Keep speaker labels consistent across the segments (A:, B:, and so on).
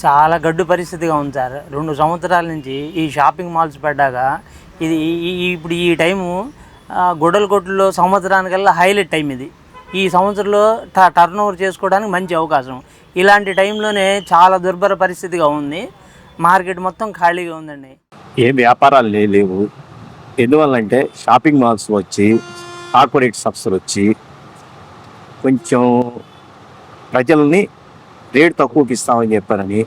A: చాలా గడ్డు పరిస్థితిగా ఉంది సార్. 2 సంవత్సరాల నుంచి ఈ షాపింగ్ మాల్స్ పడ్డాక ఇది ఇప్పుడు ఈ టైము గొడ్డల కొట్టులో సంవత్సరానికల్లా హైలైట్ టైం ఇది. ఈ సంవత్సరంలో టర్న్ ఓవర్ చేసుకోవడానికి మంచి అవకాశం. ఇలాంటి టైంలోనే చాలా దుర్భర పరిస్థితిగా ఉంది. మార్కెట్ మొత్తం ఖాళీగా ఉందండి.
B: ఏ వ్యాపారాలు లేవు. ఎందువల్లంటే షాపింగ్ మాల్స్ వచ్చి కార్పొరేట్ సంస్థలు వచ్చి కొంచెం ప్రజల్ని రేట్ తక్కువకి ఇస్తామని చెప్పారని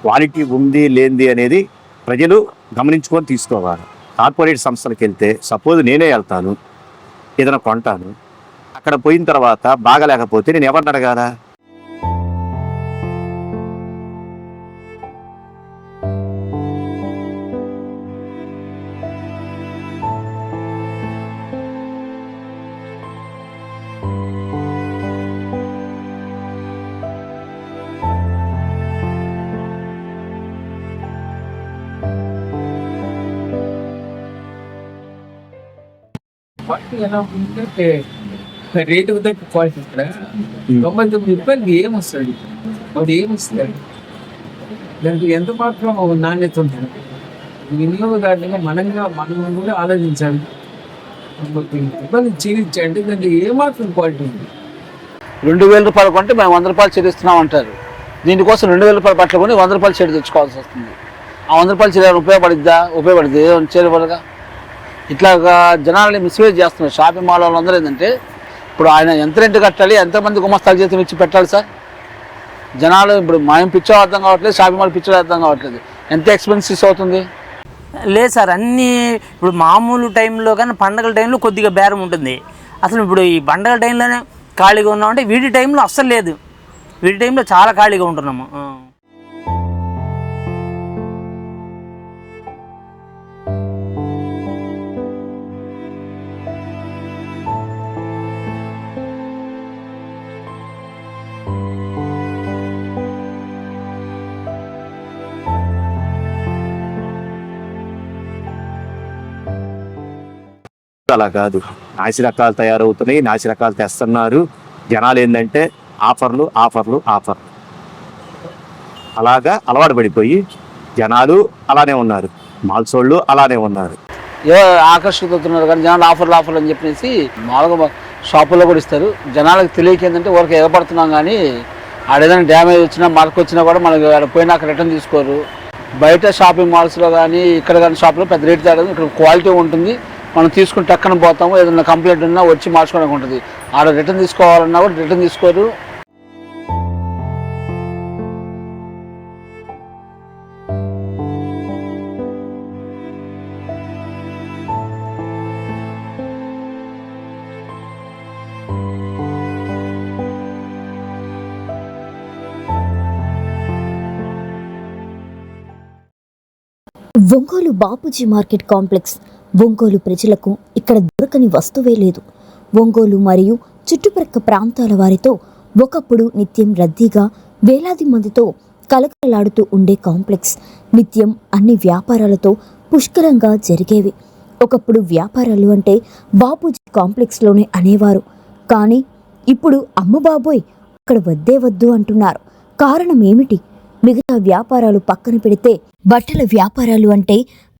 B: క్వాలిటీ ఉంది లేనిది అనేది ప్రజలు గమనించుకొని తీసుకోవాలి. కార్పొరేట్ సంస్థలకు వెళ్తే సపోజ్ నేనే వెళ్తాను, ఏదైనా కొంటాను, అక్కడ పోయిన తర్వాత బాగలేకపోతే నేను ఎవరిని అడగాలా?
C: క్వాలిటీ ఎలా ఉందంటే రేటు తగ్గ క్వాలిటీ ఇక్కడ 99 రూపాయలకి ఏమొస్తుంది, అది ఏమొస్తుంది, దానికి ఎంత మాత్రం నాణ్యత ఉంటుంది. వినియోగదారులుగా మనం కూడా ఆలోచించాలి. 99 రూపాయలు చెల్లించండి, దానికి ఏమాత్రం క్వాలిటీ ఉంది.
D: 2000 రూపాయలు కొంటే మేము 100 రూపాయలు చెల్లిస్తున్నాం అంటారు. దీనికోసం 2000 రూపాయలు బట్టలు కొని 100 రూపాయలు చెడు తెచ్చుకోవాల్సి వస్తుంది. ఆ 100 రూపాయలు చెల్లి ఉపయోగపడుద్ది చేరువలుగా ఇట్లాగా జనాలని మిస్యూజ్ చేస్తున్నారు. షాపింగ్ మాల్ వాళ్ళందరూ ఏంటంటే ఇప్పుడు ఆయన ఎంత రెంట్ కట్టాలి, ఎంతమంది గుమస్తాల చేతులు ఇచ్చి పెట్టాలి సార్? జనాలు ఇప్పుడు మేము పిచ్చో అర్థం కావట్లేదు, షాపింగ్ మాల్ పిచ్చో అర్థం కావట్లేదు. ఎంత ఎక్స్పెన్సివ్స్ అవుతుంది?
A: లేదు సార్, అన్నీ ఇప్పుడు మామూలు టైంలో కానీ పండగల టైంలో కొద్దిగా బేరం ఉంటుంది. అసలు ఇప్పుడు ఈ పండగల టైంలోనే ఖాళీగా ఉన్నామంటే వీటి టైంలో అస్సలు లేదు. వీటి టైంలో చాలా ఖాళీగా ఉంటున్నాము.
B: అలా కాదు, నాసి రకాలు తయారవుతున్నాయి, నాసి రకాలు తెస్తున్నారు. జనాలు ఏంటంటే ఆఫర్లు ఆఫర్లు ఆఫర్లు అలాగా అలవాటు పడిపోయి జనాలు అలానే ఉన్నారు, మాల్స్ వాళ్ళు అలానే ఉన్నారు.
D: ఆకర్షితున్నారు కానీ జనాలు ఆఫర్లు అని చెప్పేసి మామూలుగా షాపుల్లో కూడా ఇస్తారు. జనాలకు తెలియక ఏంటంటే ఊరికి ఎగపడుతున్నాం కానీ ఆడేదైనా డ్యామేజ్ వచ్చినా మార్క్ వచ్చినా కూడా మనకి పోయినాక రిటర్న్ తీసుకోరు. బయట షాపింగ్ మాల్స్లో కానీ ఇక్కడ కానీ షాప్లో పెద్ద రేట్ తేడా, ఇక్కడ క్వాలిటీ ఉంటుంది. మనం తీసుకుని టక్కన పోతాము, ఏదైనా కంప్లైంట్ ఉన్నా వచ్చి మార్చుకోవడానికి ఉంటుంది. ఆడ రిటర్న్ తీసుకోవాలన్నా కూడా రిటర్న్ తీసుకోరు.
E: Ongole Bapuji market complex. ఒంగోలు ప్రజలకు ఇక్కడ దొరకని వస్తువే లేదు. ఒంగోలు మరియు చుట్టుప్రక్క ప్రాంతాల వారితో ఒకప్పుడు నిత్యం రద్దీగా వేలాది మందితో కలకలలాడుతూ ఉండే కాంప్లెక్స్ నిత్యం అన్ని వ్యాపారాలతో పుష్కలంగా జరిగేవి. ఒకప్పుడు వ్యాపారాలు అంటే బాపూజీ కాంప్లెక్స్లోనే అనేవారు. కానీ ఇప్పుడు అమ్మబాబోయ్ అక్కడ వద్దే వద్దు అంటున్నారు. కారణం ఏమిటి? మిగతా వ్యాపారాలు పక్కన పెడితే బట్టల వ్యాపారాలు అంటే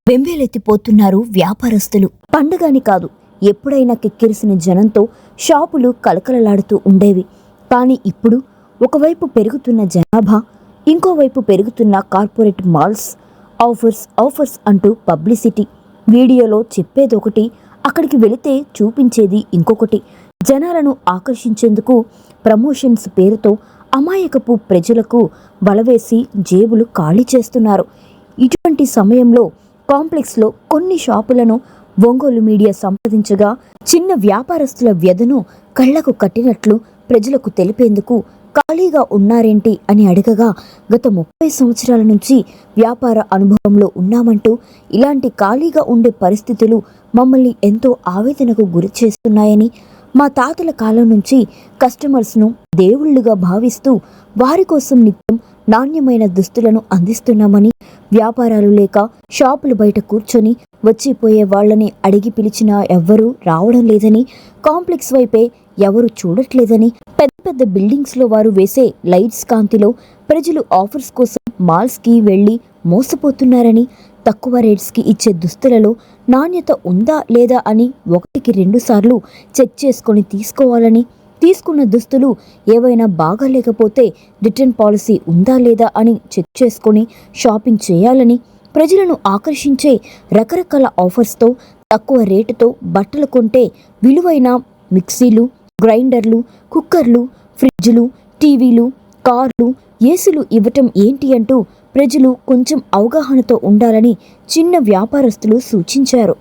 E: బెంబేలెత్తిపోతున్నారు వ్యాపారస్తులు. పండగని కాదు, ఎప్పుడైనా కిక్కిరిసిన జనంతో షాపులు కలకలలాడుతూ ఉండేవి. కానీ ఇప్పుడు ఒకవైపు పెరుగుతున్న జనాభా, ఇంకోవైపు పెరుగుతున్న కార్పొరేట్ మాల్స్. ఆఫర్స్ అంటూ పబ్లిసిటీ. వీడియోలో చెప్పేదొకటి, అక్కడికి వెళితే చూపించేది ఇంకొకటి. జనాలను ఆకర్షించేందుకు ప్రమోషన్స్ పేరుతో అమాయకపు ప్రజలకు వలవేసి జేబులు ఖాళీ చేస్తున్నారు. ఇటువంటి సమయంలో కాంప్లెక్స్లో కొన్ని షాపులను ఒంగోలు మీడియా సంప్రదించగా చిన్న వ్యాపారస్తుల వ్యధను కళ్లకు కట్టినట్లు ప్రజలకు తెలిపేందుకు ఖాళీగా ఉన్నారేంటి అని అడగగా గత 30 సంవత్సరాల నుంచి వ్యాపార అనుభవంలో ఉన్నామంటూ ఇలాంటి ఖాళీగా ఉండే పరిస్థితులు మమ్మల్ని ఎంతో ఆవేదనకు గురి చేస్తున్నాయని, మా తాతల కాలం నుంచి కస్టమర్స్ను దేవుళ్లుగా భావిస్తూ వారి కోసం నిత్యం నాణ్యమైన దుస్తులను అందిస్తున్నామని వ్యాపారాలు లేక షాపులు బయట కూర్చొని వచ్చిపోయే వాళ్ళని అడిగి పిలిచినా ఎవ్వరూ రావడం లేదని, కాంప్లెక్స్ వైపే ఎవరు చూడట్లేదని, పెద్ద పెద్ద బిల్డింగ్స్లో వారు వేసే లైట్స్ కాంతిలో ప్రజలు ఆఫర్స్ కోసం మాల్స్కి వెళ్లి మోసపోతున్నారని, తక్కువ రేట్స్కి ఇచ్చే దుస్తులలో నాణ్యత ఉందా లేదా అని 1కి 2 సార్లు చెక్ చేసుకొని తీసుకోవాలని, తీసుకున్న దుస్తులు ఏవైనా బాగాలేకపోతే రిటర్న్ పాలసీ ఉందా లేదా అని చెక్ చేసుకొని షాపింగ్ చేయాలని, ప్రజలను ఆకర్షించే రకరకాల ఆఫర్స్తో తక్కువ రేటుతో బట్టలు కొంటే విలువైన మిక్సీలు, గ్రైండర్లు, కుక్కర్లు, ఫ్రిడ్జ్లు, టీవీలు, కార్లు, ఏసీలు ఇవ్వటం ఏంటి అంటూ ప్రజలు కొంచెం అవగాహనతో ఉండాలని చిన్న వ్యాపారస్తులు సూచించారు.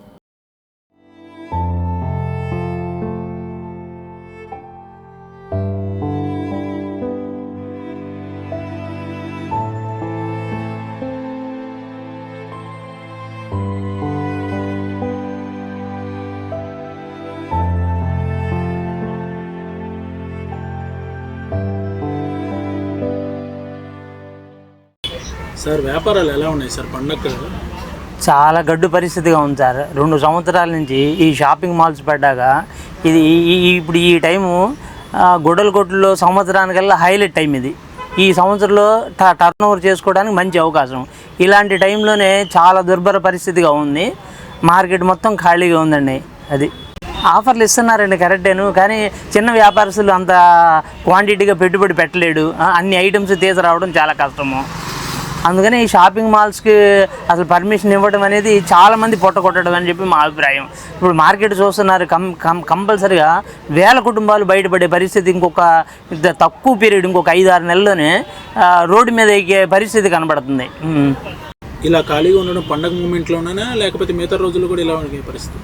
F: సార్ వ్యాపారాలు ఎలా ఉన్నాయి సార్ పండగ?
A: చాలా గడ్డు పరిస్థితిగా ఉంది సార్. 2 సంవత్సరాల నుంచి ఈ షాపింగ్ మాల్స్ పడ్డాక ఇది ఇప్పుడు ఈ టైము గుడ్డలకొట్టులో సంవత్సరానికల్లా హైలైట్ టైం ఇది. ఈ సంవత్సరంలో టర్న్ ఓవర్ చేసుకోవడానికి మంచి అవకాశం. ఇలాంటి టైంలోనే చాలా దుర్భర పరిస్థితిగా ఉంది. మార్కెట్ మొత్తం ఖాళీగా ఉందండి. అది ఆఫర్లు ఇస్తున్నారండి కరెక్టేను, కానీ చిన్న వ్యాపారస్తులు అంత క్వాంటిటీగా పెట్టుబడి పెట్టలేడు. అన్ని ఐటమ్స్ తీసుకురావడం చాలా కష్టము. అందుకని ఈ షాపింగ్ మాల్స్కి అసలు పర్మిషన్ ఇవ్వడం అనేది చాలామంది పొట్టకొట్టడం అని చెప్పి మా అభిప్రాయం. ఇప్పుడు మార్కెట్ చూస్తున్నారు, కంపల్సరిగా 1000 కుటుంబాలు బయటపడే పరిస్థితి ఇంకొక తక్కువ పీరియడ్, ఇంకొక 5-6 నెలల్లోనే రోడ్డు మీద ఎక్కే పరిస్థితి కనబడుతుంది.
F: ఇలా ఖాళీగా ఉండడం పండగ మూమెంట్లోనే, లేకపోతే మిగతా రోజుల్లో కూడా ఇలా ఉండే పరిస్థితి?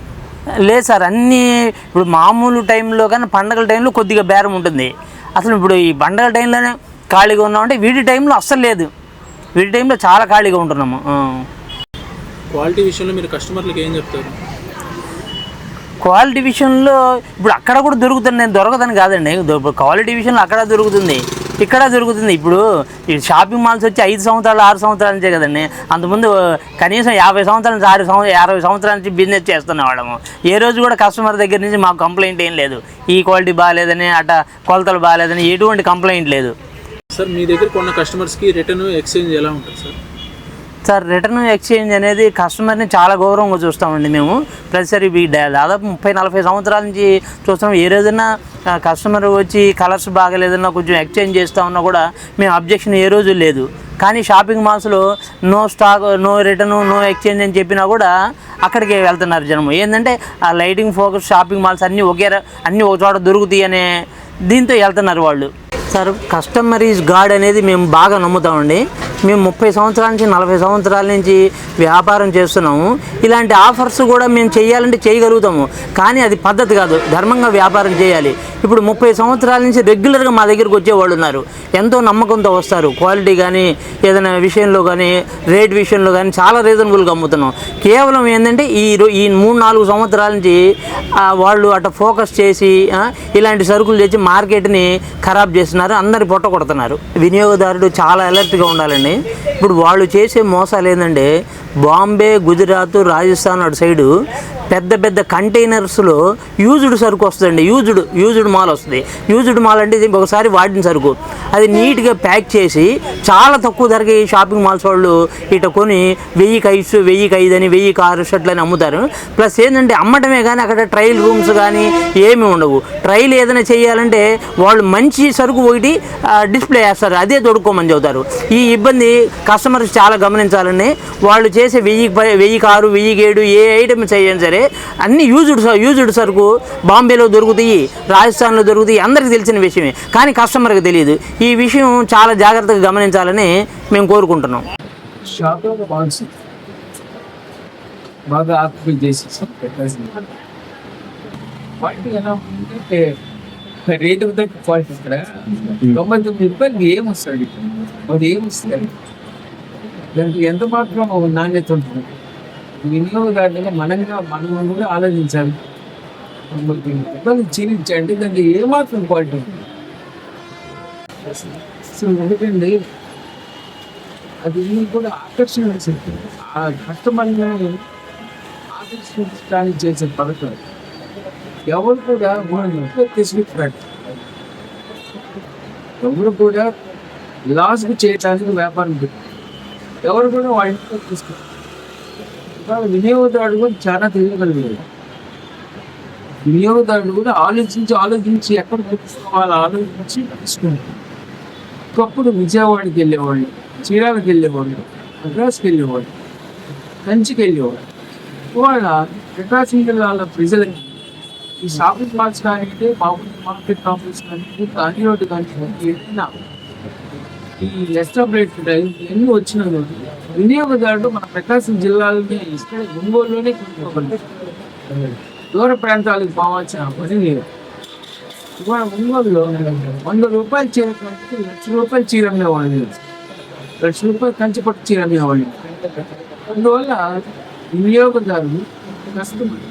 A: లేదు సార్, అన్నీ ఇప్పుడు మామూలు టైంలో కానీ పండగల టైంలో కొద్దిగా బేరం ఉంటుంది. అసలు ఇప్పుడు ఈ పండగల టైంలోనే ఖాళీగా ఉన్నామంటే వీటి టైంలో అస్సలు లేదు. వీటి టైంలో చాలా ఖాళీగా ఉంటున్నాము.
F: క్వాలిటీ విషయంలో మీరు కస్టమర్లకు ఏం చెప్తారు?
A: క్వాలిటీ విషయంలో ఇప్పుడు అక్కడ కూడా దొరుకుతుంది, నేను దొరకదని కాదండి. క్వాలిటీ విషయంలో అక్కడ దొరుకుతుంది, ఇక్కడ దొరుకుతుంది. ఇప్పుడు ఈ షాపింగ్ మాల్స్ వచ్చి 5 సంవత్సరాలు 6 సంవత్సరాల నుంచే కదండి. అంతకుముందు కనీసం 50 సంవత్సరాల నుంచి 60 సంవత్సరాల నుంచి బిజినెస్ చేస్తున్నవాళ్ళము. ఏ రోజు కూడా కస్టమర్ దగ్గర నుంచి మాకు కంప్లైంట్ ఏం లేదు. ఈ క్వాలిటీ బాగాలేదని, కొలతలు బాగాలేదని ఎటువంటి కంప్లైంట్ లేదు.
F: సార్ మీ దగ్గర కొన్న కస్టమర్స్కి రిటర్న్ ఎక్స్చేంజ్ ఎలా ఉంటుంది సార్?
A: సార్ రిటర్న్ ఎక్స్చేంజ్ అనేది కస్టమర్ని చాలా గౌరవంగా చూస్తామండి మేము. ప్రతిసారి దాదాపు 30-40 సంవత్సరాల నుంచి చూస్తాం. ఏ రోజైనా కస్టమర్ వచ్చి కలర్స్ బాగాలేదన్నా కొంచెం ఎక్స్చేంజ్ చేస్తూ ఉన్నా కూడా మేము అబ్జెక్షన్ ఏ రోజు లేదు. కానీ షాపింగ్ మాల్స్లో no stock, no return, no exchange అని చెప్పినా కూడా అక్కడికి వెళ్తున్నారు జనం. ఏంటంటే ఆ లైటింగ్ ఫోకస్ షాపింగ్ మాల్స్ అన్నీ ఒక చోట దొరుకుతాయి అనే దీంతో వెళ్తున్నారు వాళ్ళు. సార్ కస్టమర్ ఈజ్ గాడ్ అనేది మేము బాగా నమ్ముతామండి. మేము 30 సంవత్సరాల నుంచి 40 సంవత్సరాల నుంచి వ్యాపారం చేస్తున్నాము. ఇలాంటి ఆఫర్స్ కూడా మేము చేయాలంటే చేయగలుగుతాము, కానీ అది పద్ధతి కాదు. ధర్మంగా వ్యాపారం చేయాలి. ఇప్పుడు 30 సంవత్సరాల నుంచి రెగ్యులర్గా మా దగ్గరికి వచ్చేవాళ్ళు ఉన్నారు. ఎంతో నమ్మకంతో వస్తారు. క్వాలిటీ కానీ ఏదైనా విషయంలో కానీ రేట్ విషయంలో కానీ చాలా రీజనబుల్గా అమ్ముతున్నాం. కేవలం ఏంటంటే ఈ 3-4 సంవత్సరాల నుంచి వాళ్ళు అట్లా ఫోకస్ చేసి ఇలాంటి సరుకులు తెచ్చి మార్కెట్ని ఖరాబ్ చేస్తున్నారు, అందరి పొట్ట కొడుతున్నారు. వినియోగదారుడు చాలా అలర్ట్గా ఉండాలండి. ఇప్పుడు వాళ్ళు చేసే మోసాలు ఏంటంటే బాంబే, గుజరాత్, రాజస్థాన్ అటు సైడు పెద్ద పెద్ద కంటైనర్స్లో యూజ్డ్ సరుకు వస్తుందండి. యూజ్డ్ మాల్ వస్తుంది. యూజ్డ్ మాల్ అంటే ఒకసారి వాడిన సరుకు అది నీట్గా ప్యాక్ చేసి చాలా తక్కువ ధరకి షాపింగ్ మాల్స్ వాళ్ళు ఇట కొని 1000 1005 అని 1006 షర్ట్లు అని అమ్ముతారు. ప్లస్ ఏంటంటే అమ్మటమే కానీ అక్కడ ట్రయల్ రూమ్స్ కానీ ఏమీ ఉండవు. ట్రయల్ ఏదైనా చేయాలంటే వాళ్ళు మంచి సరుకు ఒకటి డిస్ప్లే చేస్తారు, అదే తొడుక్కోమని చెబుతారు. ఈ ఇబ్బంది కస్టమర్స్ చాలా గమనించాలని. వాళ్ళు చేసే 1006 1007 ఏ ఐటమ్స్ అయ్యాను సరే అన్నీ యూజ్డ్ సరుకు బాంబేలో దొరుకుతాయి, రాజస్థాన్లో దొరుకుతాయి, అందరికీ తెలిసిన విషయమే. కానీ కస్టమర్కి తెలియదు. ఈ విషయం చాలా జాగ్రత్తగా గమనించాలని మేము కోరుకుంటున్నాం.
C: షాపింగ్ మాల్స్ బాగా ఆక్యుపై చేసేసాం. క్వాలిటీ ఎలా ఉంటే రేటు తగ్గ క్వాలిటీ ఇక్కడ 99 రూపాయలకి ఏమొస్తుంది? అది ఏమొస్తుంది? దానికి ఎంత మాత్రం నాణ్యత ఉంటుంది? వినియోగదారులుగా మనం కూడా ఆలోచించాలి. ఇబ్బంది క్షీణించండి, దానికి ఏమాత్రం క్వాలిటీ ఉంటుంది. సో ఎందుకండి అది కూడా ఆకర్షణ శక్తి. ఆ కస్టమర్ని ఆకర్షించడానికి చేసే పథకం. ఎవరు కూడా తీసుకుంటారు, ఎవరు కూడా లాస్కి చేయడానికి వ్యాపారం పెట్టారు, ఎవరు కూడా వాళ్ళ ఇంట్లో తీసుకుంటారు. ఇవాళ వినియోగదారుడు కూడా చాలా తెలియగలిగారు. వినియోగదారుడు కూడా ఆలోచించి ఎక్కడ తీసుకోవాలో ఆలోచించి తీసుకుంటారు. ఒకప్పుడు విజయవాడకి వెళ్ళేవాళ్ళు, చీరాలకు వెళ్ళేవాళ్ళు, మద్రాసుకి వెళ్ళేవాళ్ళు, కంచికి వెళ్ళేవాళ్ళు. ఇవాళ ప్రకాశం జిల్లాలో ప్రజలకి ఈ షాపింగ్ మాల్స్ కానీ, మార్కెట్ కాంప్లెక్స్ కానీ, అన్ని రోడ్డు కానీ ఏదైనా ఈ ఎస్టాబ్లిష్డ్ ఎన్ని వచ్చినా వినియోగదారుడు మన ప్రకాశం జిల్లాలోనే ఇక్కడ ఒంగోలులోనే కొనుక్కోగలరు. దూర ప్రాంతాలకు పోవాల్సిన పని లేదు. ఇవాళ ఒంగోలులో 100 రూపాయలు చీర కంటే ₹1,00,000 చీర అమ్మేవాళ్ళు, ₹1,00,000 కంచిపట్టు చీర అమ్మేవాళ్ళు. అందువల్ల వినియోగదారులు కస్టమర్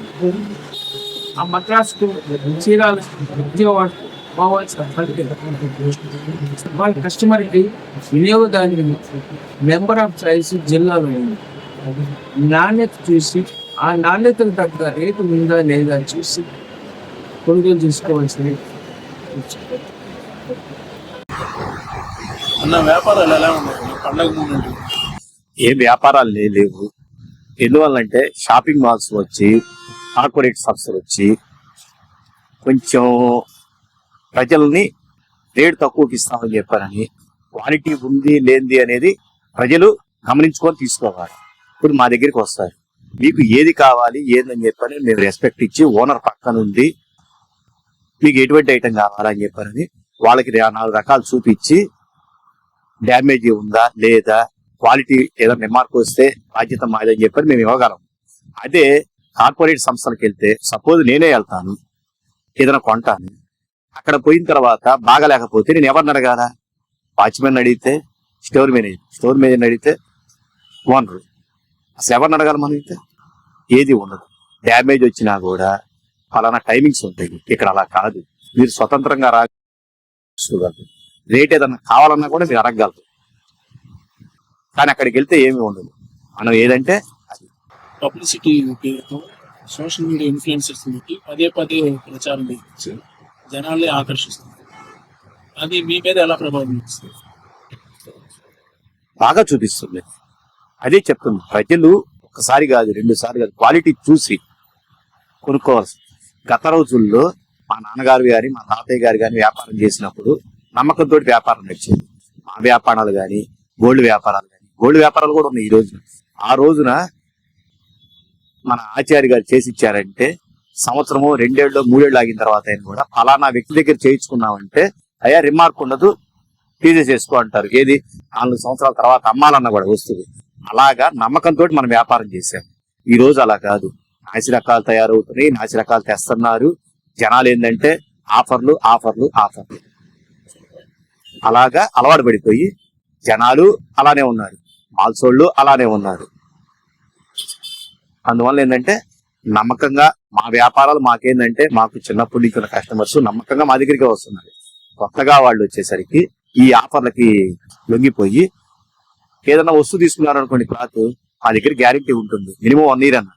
C: ఆ మద్రాసుకు, చీరాలు, విజయవాడ పోవాల్సిన వాళ్ళ కస్టమర్కి వినియోగదారునికి నెంబర్ ఆఫ్ చాయిస్ జిల్లాలో ఉంది. నాణ్యత చూసి ఆ నాణ్యతకు తగ్గ రేటు ఉందా లేదా చూసి కొనుగోలు చేసుకోవాల్సింది.
F: అన్న వ్యాపారాలు ఎలా ఉన్నాయి పండగ మూమెంట్?
B: ఏ వ్యాపారాలు లేవు. ఎందువల్లంటే షాపింగ్ మాల్స్ వచ్చి, కార్పొరేట్ సంస్థలు వచ్చి కొంచెం ప్రజల్ని రేటు తక్కువకి ఇస్తామని చెప్పారని, క్వాలిటీ ఉంది లేనిది అనేది ప్రజలు గమనించుకొని తీసుకోవాలి. ఇప్పుడు మా దగ్గరికి వస్తారు, మీకు ఏది కావాలి ఏందని చెప్పని మేము రెస్పెక్ట్ ఇచ్చి, ఓనర్ పక్కన ఉంది మీకు ఎటువంటి ఐటెం కావాలని చెప్పారని వాళ్ళకి 4 రకాలు చూపించి, డ్యామేజ్ ఉందా లేదా, క్వాలిటీ ఏదైనా రిమార్క్ వస్తే బాధ్యత మాదని చెప్పని మేము ఇవ్వగలం. అదే కార్పొరేట్ సంస్థలకు వెళ్తే, సపోజ్ నేనే వెళ్తాను ఏదైనా కొంటాను, అక్కడ పోయిన తర్వాత బాగలేకపోతే నేను ఎవరిని అడగాల? వాచ్మెన్ అడిగితే, స్టోర్ మేనేజర్ అడిగితే, ఓనర్. అసలు ఎవరిని అడగాలి? మనం అయితే ఏది ఉండదు. డ్యామేజ్ వచ్చినా కూడా ఫలానా టైమింగ్స్ ఉంటాయి. ఇక్కడ అలా కాదు, మీరు స్వతంత్రంగా రాగలరు. రేట్ ఏదన్నా కావాలన్నా కూడా మీరు అడగగలరు. కానీ అక్కడికి వెళ్తే ఏమీ ఉండదు. మనం ఏదంటే
F: పబ్లిసిటీ పేరుతో సోషల్ మీడియా ఇన్ఫ్లుయెన్సర్స్ పదే ప్రచారం చేయించి జనాల్ని ఆకర్షిస్తుంది. అది మీ మీద ఎలా ప్రభావం చూపిస్తుంది?
B: బాగా చూపిస్తుంది. అదే చెప్తుంది, ప్రజలు ఒకసారి కాదు 2 సార్లు కాదు, క్వాలిటీ చూసి కొనుక్కోవాల్సి. గత రోజుల్లో మా నాన్నగారు గారి, మా తాతయ్య గారు కానీ వ్యాపారం చేసినప్పుడు నమ్మకంతో వ్యాపారం నడిచేది. మా వ్యాపారాలు కానీ, గోల్డ్ వ్యాపారాలు కూడా ఉన్నాయి ఈ రోజున. ఆ రోజున మన ఆచార్య గారు చేసి ఇచ్చారంటే, సంవత్సరము 2 ఏళ్ళు 3 ఏళ్ళు ఆగిన తర్వాత అయినా కూడా ఫలానా వ్యక్తి దగ్గర చేయించుకున్నామంటే అయ్యా రిమార్క్ ఉండదు, తీసేసుకో అంటారు. ఏది 4 సంవత్సరాల తర్వాత అమ్మాలన్న కూడా వస్తుంది. అలాగా నమ్మకంతో మనం వ్యాపారం చేశాం. ఈ రోజు అలా కాదు, నాసి రకాలు తయారవుతున్నాయి, నాసి రకాలు తెస్తున్నారు. జనాలు ఏంటంటే ఆఫర్లు అలాగా అలవాటు పడిపోయి జనాలు అలానే ఉన్నారు, మాల్సోళ్ళు అలానే ఉన్నారు. అందువల్ల ఏంటంటే నమ్మకంగా మా వ్యాపారాలు మాకేందంటే, మాకు చిన్నప్పటి నుంచి ఉన్న కస్టమర్స్ నమ్మకంగా మా దగ్గరికి వస్తున్నారు. కొత్తగా వాళ్ళు వచ్చేసరికి ఈ ఆఫర్లకి లొంగిపోయి ఏదైనా వస్తువు తీసుకున్నారు అనుకోండి, క్లాత్ మా దగ్గర గ్యారెంటీ ఉంటుంది మినిమం 1 year అన్న.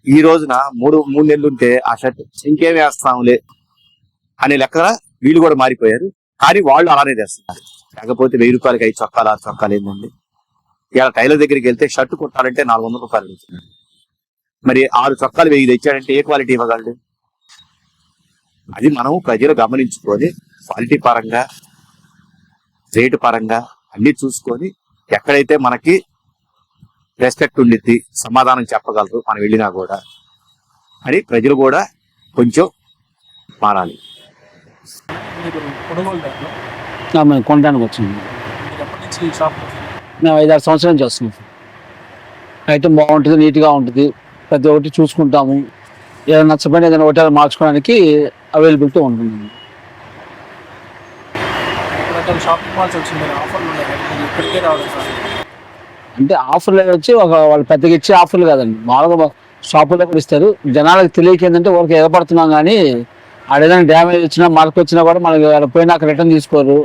B: ఈ రోజున 3 నెలలు ఉంటే ఆ షర్ట్ ఇంకేం వేస్తాంలే అనే లెక్క వీళ్ళు కూడా మారిపోయారు. కానీ వాళ్ళు అలానే తెస్తున్నారు. లేకపోతే ₹1000 5 చొక్కాలు 6 చొక్కాలు ఏంటండి? ఇలా టైలర్ దగ్గరికి వెళ్తే షర్ట్ కుట్టాలంటే ₹400 అడుగుతున్నారు. మరి 6 చొక్కాలు 1000 తెచ్చాడంటే ఏ క్వాలిటీ ఇవ్వగలడు? అది మనం ప్రజలు గమనించుకొని క్వాలిటీ పరంగా, రేటు పరంగా అన్ని చూసుకొని ఎక్కడైతే మనకి రెస్పెక్ట్ ఉండిద్ది, సమాధానం చెప్పగలరు మనం వెళ్ళినా కూడా అని ప్రజలు కూడా కొంచెం మారాలి.
F: మీరు కొనుగోలుదారులు
D: మేము కొనడానికి వచ్చింది.
F: మీరు ఎప్పటి నుంచి షాప్?
D: మేము 5-6 సంవత్సరాల నుంచి వస్తున్నాం. ఐటమ్ బాగుంటుంది, నీట్గా ఉంటుంది, ప్రతి ఒక్కటి చూసుకుంటాము. ఏదైనా నచ్చబడి ఏదైనా హోటల్ మార్చుకోవడానికి అవైలబిలిటీ ఉంటుంది.
F: రకాల షాపింగ్ మాల్స్ వచ్చింది, ఆఫర్లు ఉన్నాయి, మీరు ఇక్కడికే రావడం సార్?
D: అంటే ఆఫర్లు వచ్చి వాళ్ళు పెద్దగా ఇచ్చే ఆఫర్లు కాదండి, మామూలుగా షాపుల్లో కూడా ఇస్తారు. జనాలకు తెలియక ఏంటంటే ఊరికి ఎగపడుతున్నాం, కానీ ఏదైనా డ్యామేజ్ వచ్చినా మార్క్ వచ్చినా కూడా మనకి పోయినాక రిటర్న్ తీసుకోరు.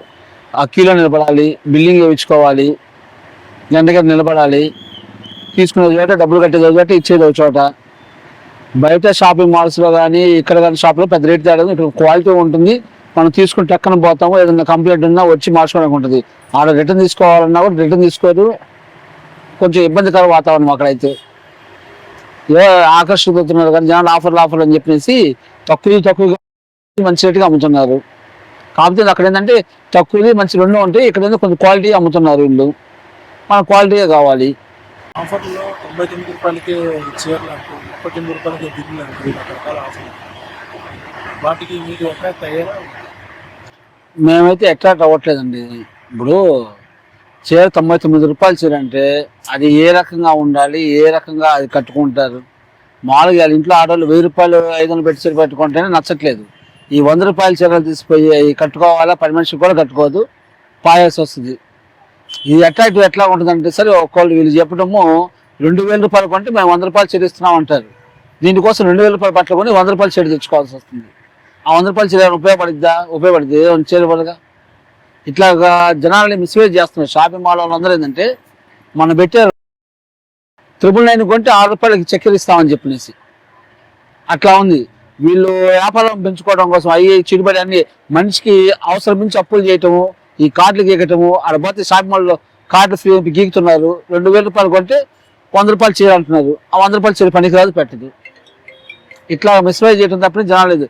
D: ఆ క్యూలో నిలబడాలి, బిల్లింగ్ వేయించుకోవాలి. గంటకి నిలబడాలి, తీసుకునే చోట డబ్బులు కట్టేది ఒక చోట, ఇచ్చేది ఒక చోట. బయట షాపింగ్ మాల్స్లో కానీ ఇక్కడ కానీ షాప్లో పెద్ద రేట్ తేడా, ఇక్కడ క్వాలిటీ ఉంటుంది. మనం తీసుకుని టక్కన పోతాము, ఏదైనా కంప్లైంట్ ఉన్నా వచ్చి మార్చుకోవడానికి ఉంటుంది. ఆడ రిటర్న్ తీసుకోవాలన్నా కూడా రిటర్న్ తీసుకోరు, కొంచెం ఇబ్బందికర వాతావరణం అక్కడైతే. ఏ ఆకర్షితున్నారు కానీ జనాలు ఆఫర్లు అని చెప్పేసి తక్కువ మంచి రేటుగా అమ్ముతున్నారు. కాకపోతే అక్కడ ఏంటంటే తక్కువది మంచి రెండు ఉంటాయి, ఇక్కడ కొంచెం క్వాలిటీ అమ్ముతున్నారు వీళ్ళు. మన క్వాలిటీగా కావాలి.
F: ఆఫర్లో 99 రూపాయలకే చీరలు అంటూ 39 రూపాయలకే దిగులు అంటూ రకరకాల ఆఫర్లు. వాటికి మీరు అట్రాక్ట్ అయ్యారా?
D: మేమైతే అట్రాక్ట్ అవ్వట్లేదండి. ఇప్పుడు చీర 99 రూపాయల చీర అంటే అది ఏ రకంగా ఉండాలి, ఏ రకంగా అది కట్టుకుంటారు. మామూలుగా ఇంట్లో ఆడవాళ్ళు 1000 రూపాయలు 500 పెట్టి చీర పెట్టుకుంటేనే నచ్చట్లేదు. ఈ 100 రూపాయల చీరలు తీసిపోయి కట్టుకోవాలా, 10 మనిషికి కూడా కట్టుకోదు, పాయాల్సి వస్తుంది. ఇది అట్రాక్టివ్ ఎట్లా ఉంటుందంటే, సరే ఒక్కళ్ళు వీళ్ళు చెప్పడము 2000 రూపాయలు కొంటే మేము 100 రూపాయలు చీర ఇస్తున్నాం అంటారు. దీనికోసం 2000 రూపాయల బట్టలు కొని 100 రూపాయలు చీర తెచ్చుకోవాల్సి వస్తుంది. ఆ 100 రూపాయల చీర ఉపయోగపడుతుంది ఏదో చీర వల్లగా. ఇట్లాగా జనాలని మిస్వేజ్ చేస్తున్నారు. షాపింగ్ మాల్ వాళ్ళందరూ ఏంటంటే మనం పెట్టే 999 కొంటే 6 రూపాయలకి చక్కెర ఇస్తామని చెప్పినేసి అట్లా ఉంది. వీళ్ళు వ్యాపారం పెంచుకోవడం కోసం అయ్యి చిరుబడి అన్ని మనిషికి అవసరం నుంచి అప్పులు చేయటము, ఈ కార్డులు గీకటము, ఆడ పోతే షాపింగ్ మాల్లో కార్డు ఫ్రీ గీకుతున్నారు. 2000 రూపాయలు కొంటే 100 రూపాయలు చీర అంటున్నారు. ఆ 100 రూపాయలు చీర పనికిరాదు, పెట్టదు. ఇట్లా మిస్వైజ్ చేయడం తప్పని జనాలు లేదు.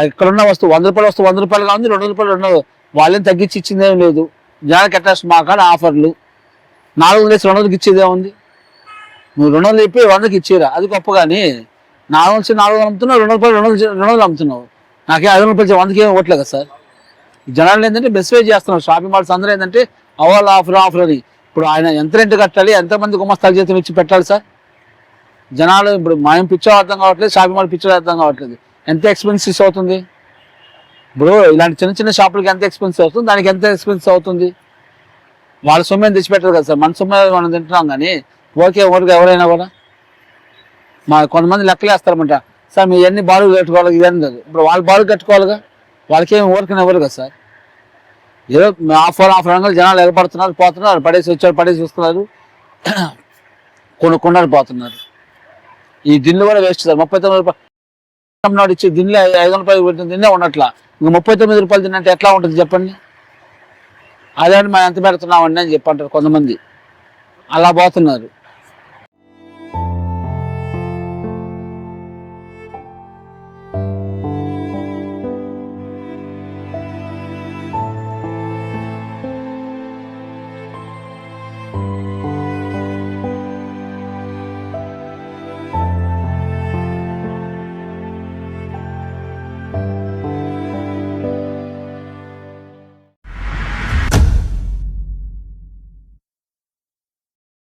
D: ఇక్కడ ఉన్న వస్తువు 100 రూపాయల వస్తువు 100 రూపాయలుగా ఉంది, 200 రూపాయలు ఉండదు. వాళ్ళేం తగ్గించి ఇచ్చిందేం లేదు. జనాలకి అట్రాక్షన్ మా కాడ ఆఫర్లు 400 వేసి 200కి ఇచ్చేదే ఉంది. నువ్వు 200 చెప్పి 100కి ఇచ్చేరా, అది గొప్ప. కానీ 400 400 అమ్ముతున్నావు, 200 రూపాయలు 200 అమ్ముతున్నావు. నాకే 500 రూపాయలు 100కి ఏమి ఇవ్వట్లేదు కదా సార్. జనాలు ఏంటంటే మిస్వేజ్ చేస్తున్నారు. షాపింగ్ మాల్స్ అందరూ ఏంటంటే అవాల్ ఆఫర్ అని. ఇప్పుడు ఆయన ఎంత రెంట్ కట్టాలి, ఎంతమంది గుమస్తాల జీతం ఇచ్చి పెట్టాలి సార్? జనాలు ఇప్పుడు మనం పిచ్చో అర్థం కావట్లేదు, షాపింగ్ మాల్ పిచ్చో అర్థం కావట్లేదు. ఎంత ఎక్స్పెన్సివ్ అవుతుంది? ఇప్పుడు ఇలాంటి చిన్న షాపులకి ఎంత ఎక్స్పెన్సివ్ అవుతుంది, దానికి ఎంత ఎక్స్పెన్సివ్ అవుతుంది? వాళ్ళ సొమ్ము తెచ్చిపెట్టారు కదా సార్, మన సొమ్ము మనం తింటున్నాం. కానీ ఓకే ఎవరైనా కూడా కొంతమంది లెక్కలు వేస్తారన్నమాట. సార్ మీరు ఎన్ని బాడుగు కట్టుకోవాలి, ఇవన్నీ లేదు. ఇప్పుడు వాళ్ళు బాడుగు కట్టుకోవాలిగా, వాళ్ళకేమి ఊరికనే ఇవ్వరు కదా సార్. ఏదో ఆఫర్ అనగా జనాలు ఎగపడుతున్నారు, పోతున్నారు, పడేసి వస్తున్నారు, కొనుక్కున్నారు, పోతున్నారు. ఈ దిన్ను కూడా వేస్ట్ సార్. 39 రూపాయలు నాడు ఇచ్చి దిన్నులే 500 రూపాయలు పెట్టిన దిన్నే ఉన్నట్లా, ఇంకా 39 రూపాయలు తిన్నంటే ఎట్లా ఉంటుంది చెప్పండి? అదే మనం ఎంత పెడుతున్నామండి అని చెప్పంటారు కొంతమంది. అలా పోతున్నారు.